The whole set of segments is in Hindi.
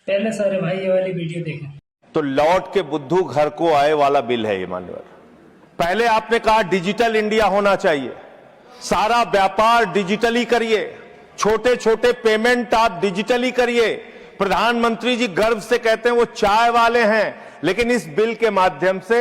पहले सारे भाई ये वाली वीडियो देखें। तो लौट के बुद्धू घर को आए वाला बिल है ये मानवर। पहले आपने कहा डिजिटल इंडिया होना चाहिए, सारा व्यापार डिजिटली करिए, छोटे छोटे पेमेंट आप डिजिटली करिए। प्रधानमंत्री जी गर्व से कहते हैं वो चाय वाले हैं, लेकिन इस बिल के माध्यम से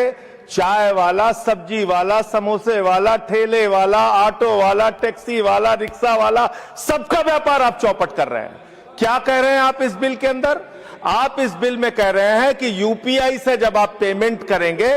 चाय वाला, सब्जी वाला, समोसे वाला, ठेले वाला, ऑटो वाला, टैक्सी वाला, रिक्शा वाला, सबका व्यापार आप चौपट कर रहे हैं। क्या कह रहे हैं आप इस बिल के अंदर? आप इस बिल में कह रहे हैं कि यूपीआई से जब आप पेमेंट करेंगे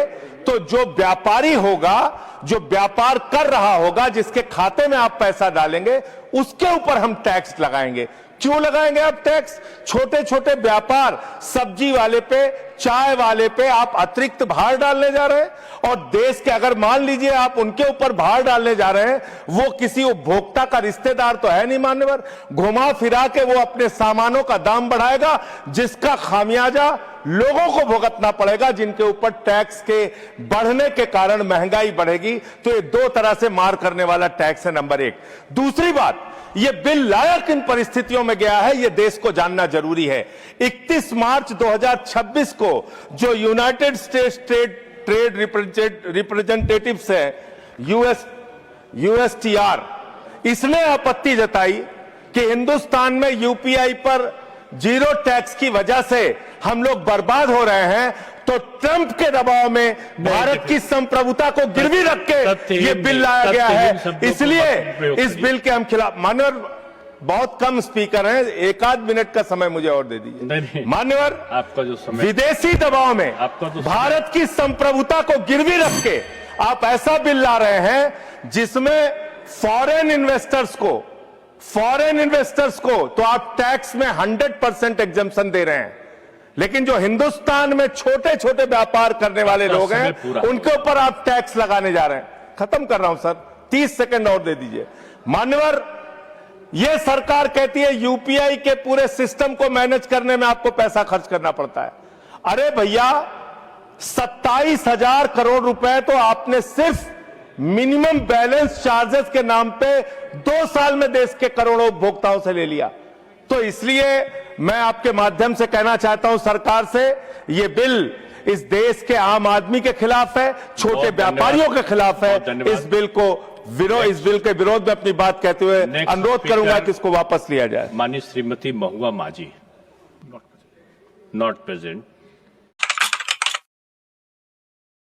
तो जो व्यापारी होगा, जो व्यापार कर रहा होगा, जिसके खाते में आप पैसा डालेंगे, उसके ऊपर हम टैक्स लगाएंगे। क्यों लगाएंगे आप टैक्स? छोटे छोटे व्यापार, सब्जी वाले पे, चाय वाले पे आप अतिरिक्त भार डालने जा रहे हैं। और देश के, अगर मान लीजिए आप उनके ऊपर भार डालने जा रहे हैं, वो किसी उपभोक्ता का रिश्तेदार तो है नहीं मान्यवर, घुमा फिरा के वो अपने सामानों का दाम बढ़ाएगा, जिसका खामियाजा लोगों को भुगतना पड़ेगा, जिनके ऊपर टैक्स के बढ़ने के कारण महंगाई बढ़ेगी। तो ये दो तरह से मार करने वाला टैक्स है, नंबर एक। दूसरी बात, ये बिल लाया किन परिस्थितियों में गया है, ये देश को जानना जरूरी है। 31 मार्च 2026 को जो यूनाइटेड स्टेट्स ट्रेड रिप्रेजेंटेटिव्स है, यूएसटीआर, इसने आपत्ति जताई कि हिंदुस्तान में यूपीआई पर जीरो टैक्स की वजह से हम लोग बर्बाद हो रहे हैं। तो ट्रंप के दबाव में भारत की संप्रभुता को गिरवी रख के ये बिल लाया गया है। इसलिए इस बिल के हम खिलाफ। मान्यवर, बहुत कम स्पीकर हैं, एक आध मिनट का समय मुझे और दे दीजिए। मान्यवर, आपका जो समय, विदेशी दबाव में भारत की संप्रभुता को गिरवी रख के आप ऐसा बिल ला रहे हैं जिसमें फॉरेन इन्वेस्टर्स को तो आप टैक्स में 100% एग्जम्पशन दे रहे हैं, लेकिन जो हिंदुस्तान में छोटे छोटे व्यापार करने वाले लोग हैं, उनके ऊपर आप टैक्स लगाने जा रहे हैं। खत्म कर रहा हूं सर, 30 सेकंड और दे दीजिए। मान्यवर, यह सरकार कहती है यूपीआई के पूरे सिस्टम को मैनेज करने में आपको पैसा खर्च करना पड़ता है। अरे भैया, 27,000 करोड़ रुपए तो आपने सिर्फ मिनिमम बैलेंस चार्जेस के नाम पे 2 साल में देश के करोड़ों उपभोक्ताओं से ले लिया। तो इसलिए मैं आपके माध्यम से कहना चाहता हूं सरकार से, ये बिल इस देश के आम आदमी के खिलाफ है, छोटे व्यापारियों के खिलाफ है। इस बिल के विरोध में अपनी बात कहते हुए अनुरोध करूंगा कि इसको वापस लिया जाए। माननीय श्रीमती महुआ माझी, नॉट प्रेजेंट।